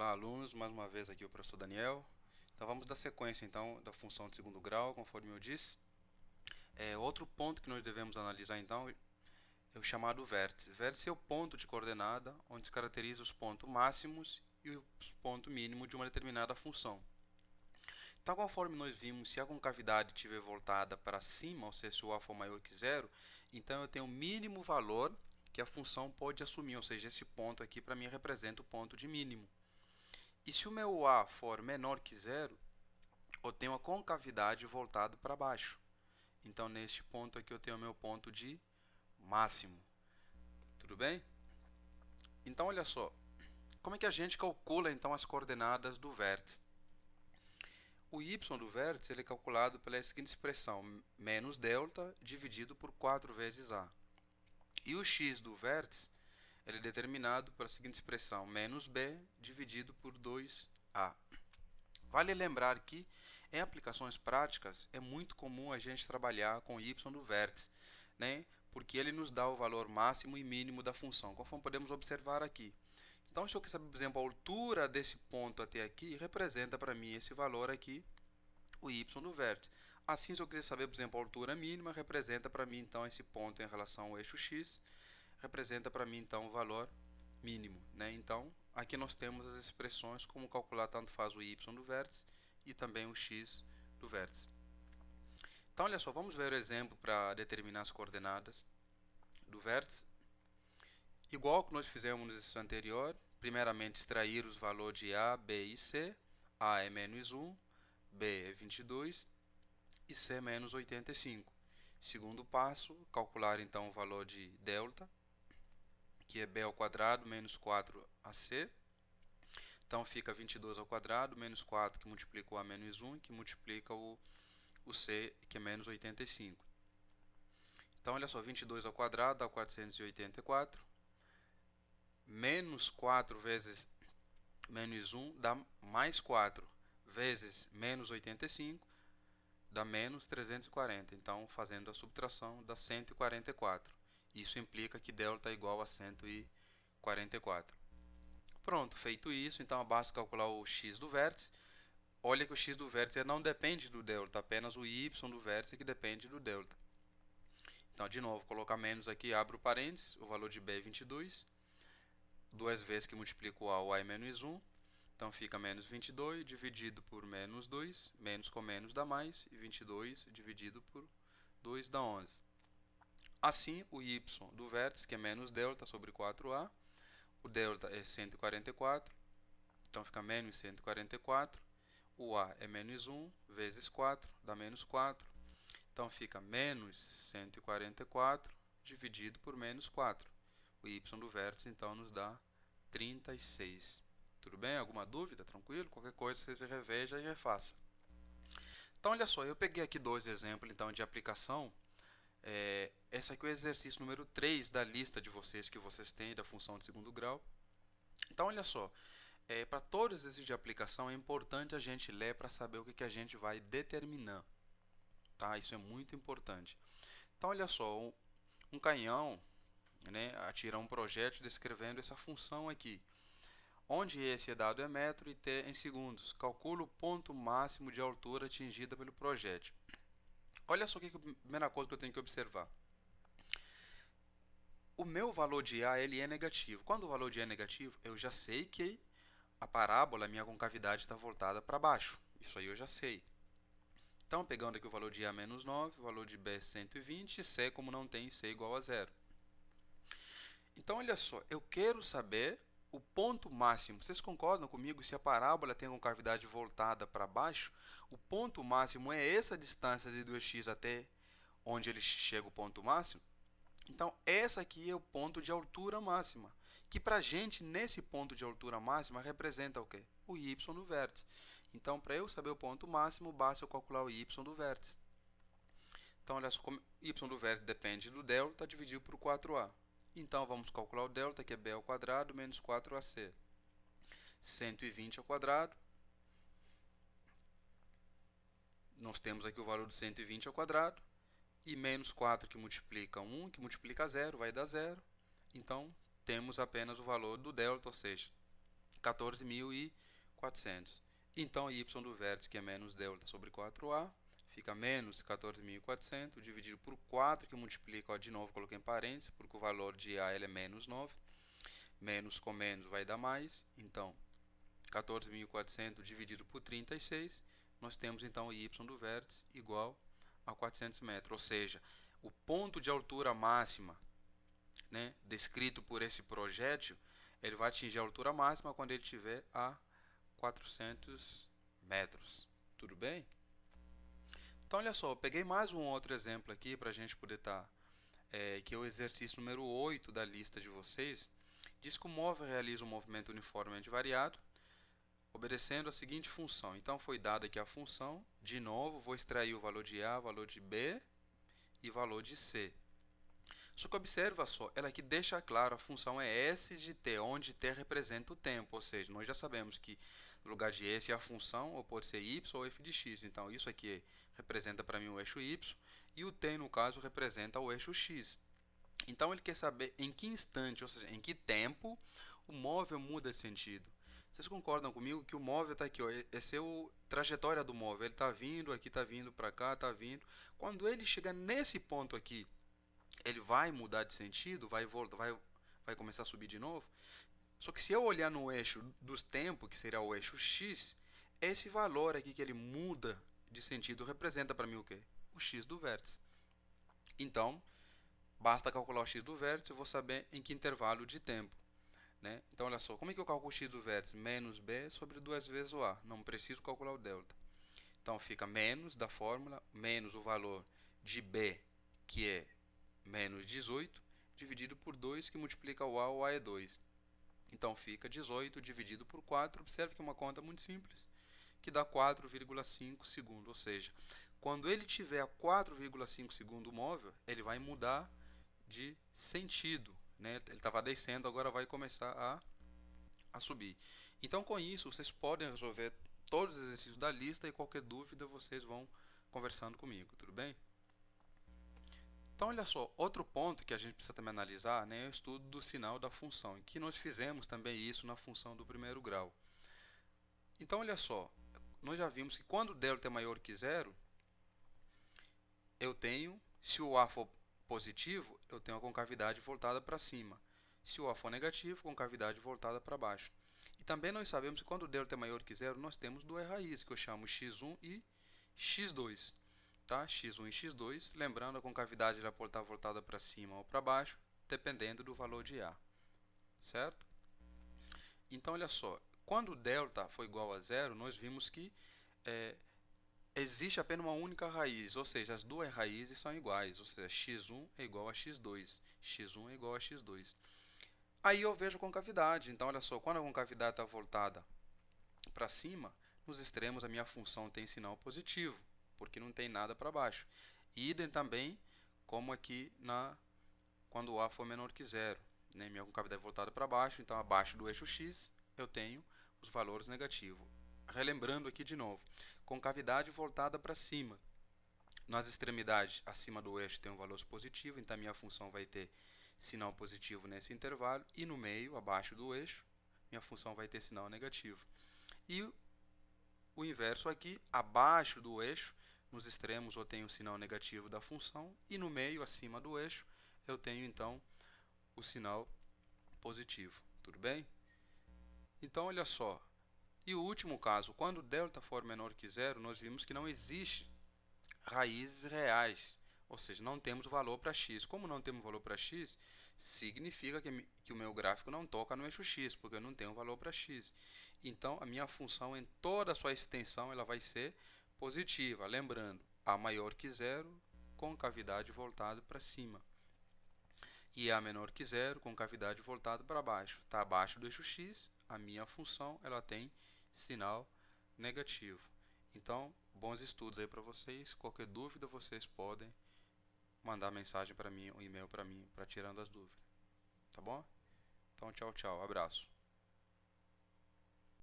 Olá, alunos, mais uma vez aqui o professor Daniel. Então vamos dar sequência então da função de segundo grau, conforme eu disse. Outro ponto que nós devemos analisar então é o chamado vértice. Vértice é o ponto de coordenada onde se caracteriza os pontos máximos e os pontos mínimos de uma determinada função. Então, conforme nós vimos, se a concavidade estiver voltada para cima, ou seja, se o a for maior que zero, então eu tenho o mínimo valor que a função pode assumir, ou seja, esse ponto aqui para mim representa o ponto de mínimo. E se o meu A for menor que zero, eu tenho a concavidade voltada para baixo. Então, neste ponto aqui, eu tenho o meu ponto de máximo. Tudo bem? Então, olha só. Como é que a gente calcula, então, as coordenadas do vértice? O y do vértice ele é calculado pela seguinte expressão, menos delta dividido por 4 vezes a. E o x do vértice ele é determinado pela seguinte expressão, menos b dividido por 2a. Vale lembrar que em aplicações práticas é muito comum a gente trabalhar com y do vértice, né? Porque ele nos dá o valor máximo e mínimo da função, conforme podemos observar aqui. Então, se eu quiser saber, por exemplo, a altura desse ponto até aqui, representa para mim esse valor aqui, o y do vértice. Assim, se eu quiser saber, por exemplo, a altura mínima, representa para mim, então, esse ponto em relação ao eixo x, representa para mim, então, o valor mínimo, né? Então, aqui nós temos as expressões como calcular tanto faz o y do vértice e também o x do vértice. Então, olha só, vamos ver o exemplo para determinar as coordenadas do vértice. Igual que nós fizemos no exercício anterior, primeiramente extrair os valores de A, B e C. A é menos 1, B é 22 e C é menos 85. Segundo passo, calcular então o valor de delta, que é b ao quadrado menos 4ac. Então fica 22 ao quadrado menos 4 que multiplica o a menos 1 que multiplica o c que é menos 85. Então olha só, 22 ao quadrado dá 484. Menos 4 vezes menos 1 dá mais 4 vezes menos 85 dá menos 340. Então fazendo a subtração dá 144. Isso implica que delta é igual a 144. Pronto, feito isso, então basta calcular o x do vértice. Olha que o x do vértice não depende do delta, apenas o y do vértice que depende do delta. Então, de novo, colocar menos aqui, abro parênteses, o valor de b é 22. Duas vezes que multiplico o a é menos 1. Então, fica menos 22 dividido por menos 2. Menos com menos dá mais. E 22 dividido por 2 dá 11. Assim, o y do vértice, que é menos delta sobre 4a, o delta é 144, então fica menos 144. O a é menos 1 vezes 4, dá menos 4. Então fica menos 144 dividido por menos 4. O y do vértice, então, nos dá 36. Tudo bem? Alguma dúvida? Tranquilo? Qualquer coisa você reveja e refaça. Então, olha só, eu peguei aqui dois exemplos então, de aplicação. Esse aqui é o exercício número 3 da lista de vocês que vocês têm da função de segundo grau. Então, olha só, para todos os exercícios de aplicação é importante a gente ler para saber o que a gente vai determinar. Tá? Isso é muito importante. Então, olha só, um canhão, né, atira um projétil descrevendo essa função aqui, onde esse dado é metro e t em segundos. Calcula o ponto máximo de altura atingida pelo projétil. Olha só a primeira coisa que eu tenho que observar. O meu valor de A ele é negativo. Quando o valor de A é negativo, eu já sei que a parábola, a minha concavidade, está voltada para baixo. Isso aí eu já sei. Então, pegando aqui o valor de A menos 9, o valor de B é 120, e C, como não tem, C igual a zero. Então, olha só, eu quero saber o ponto máximo. Vocês concordam comigo? Se a parábola tem a concavidade voltada para baixo, o ponto máximo é essa distância de 2x até onde ele chega o ponto máximo? Então, essa aqui é o ponto de altura máxima, que para a gente, nesse ponto de altura máxima, representa o quê? O y do vértice. Então, para eu saber o ponto máximo, basta eu calcular o y do vértice. Então, olha só, como y do vértice depende do delta dividido por 4a. Então, vamos calcular o delta, que é b ao quadrado menos 4ac. 120 ao quadrado. Nós temos aqui o valor de 120 ao quadrado. E menos 4 que multiplica 1, que multiplica 0, vai dar 0. Então, temos apenas o valor do delta, ou seja, 14.400. Então, y do vértice, que é menos delta sobre 4a, fica menos 14.400, dividido por 4, que multiplica, ó, de novo, coloquei em parênteses, porque o valor de a ele é menos 9. Menos com menos vai dar mais. Então, 14.400 dividido por 36, nós temos, então, o y do vértice igual a 400 metros. Ou seja, o ponto de altura máxima, né, descrito por esse projétil, ele vai atingir a altura máxima quando ele estiver a 400 metros. Tudo bem? Então, olha só, eu peguei mais um outro exemplo aqui para a gente poder estar, que é o exercício número 8 da lista de vocês. Diz que o móvel realiza um movimento uniformemente variado, obedecendo a seguinte função. Então, foi dada aqui a função. De novo, vou extrair o valor de A, valor de B e valor de C. Só que observa só, ela aqui deixa claro, a função é S de t, onde t representa o tempo. Ou seja, nós já sabemos que no lugar de S é a função, ou pode ser y ou f de x. Então, isso aqui representa para mim o eixo y, e o t, no caso, representa o eixo x. Então, ele quer saber em que instante, ou seja, em que tempo o móvel muda de sentido. Vocês concordam comigo que o móvel está aqui, ó, essa é a trajetória do móvel. Ele está vindo, aqui está vindo para cá, está vindo. Quando ele chega nesse ponto aqui, ele vai mudar de sentido, vai começar a subir de novo. Só que se eu olhar no eixo dos tempos, que seria o eixo x, esse valor aqui que ele muda de sentido representa para mim o quê? O x do vértice. Então, basta calcular o x do vértice, eu vou saber em que intervalo de tempo, né? Então, olha só, como é que eu calculo o x do vértice? Menos b sobre 2 vezes o a. Não preciso calcular o delta. Então, fica menos da fórmula, menos o valor de b, que é menos 18, dividido por 2, que multiplica o a é 2. Então, fica 18 dividido por 4. Observe que é uma conta muito simples, que dá 4,5 segundos. Ou seja, quando ele tiver a 4,5 segundos móvel, ele vai mudar de sentido, né? Ele estava descendo, agora vai começar a subir. Então, com isso, vocês podem resolver todos os exercícios da lista, e qualquer dúvida vocês vão conversando comigo, tudo bem? Então, olha só, outro ponto que a gente precisa também analisar, né, é o estudo do sinal da função, em que nós fizemos também isso na função do primeiro grau. Então, olha só, nós já vimos que quando delta é maior que zero, eu tenho, se o a for positivo, eu tenho a concavidade voltada para cima. Se o a for negativo, concavidade voltada para baixo. E também nós sabemos que quando delta é maior que zero, nós temos duas raízes, que eu chamo x1 e x2. Tá? x1 e x2, lembrando, a concavidade já pode estar voltada para cima ou para baixo, dependendo do valor de a. Certo? Então, olha só, quando delta for igual a zero, nós vimos que existe apenas uma única raiz, ou seja, as duas raízes são iguais, ou seja, x1 é igual a x2, x1 é igual a x2. Aí eu vejo a concavidade. Então, olha só, quando a concavidade está voltada para cima, nos extremos a minha função tem sinal positivo, porque não tem nada para baixo. Idem também como aqui quando o a for menor que zero, né? Minha concavidade é voltada para baixo, então abaixo do eixo x eu tenho os valores negativos. Relembrando aqui de novo, concavidade voltada para cima. Nas extremidades acima do eixo tem um valor positivo, então a minha função vai ter sinal positivo nesse intervalo, e no meio, abaixo do eixo, minha função vai ter sinal negativo. E o inverso aqui, abaixo do eixo, nos extremos eu tenho o sinal negativo da função, e no meio, acima do eixo, eu tenho então o sinal positivo. Tudo bem? Então, olha só. E o último caso, quando delta for menor que zero, nós vimos que não existe raízes reais, ou seja, não temos valor para x. Como não temos valor para x, significa que o meu gráfico não toca no eixo x, porque eu não tenho valor para x. Então, a minha função em toda a sua extensão ela vai ser positiva. Lembrando, a maior que zero, concavidade voltada para cima. E a menor que zero, concavidade voltada para baixo. Está abaixo do eixo x, a minha função ela tem sinal negativo. Então, bons estudos aí para vocês. Qualquer dúvida, vocês podem mandar mensagem para mim, um e-mail para mim, para tirando as dúvidas. Tá bom? Então, tchau, tchau. Abraço.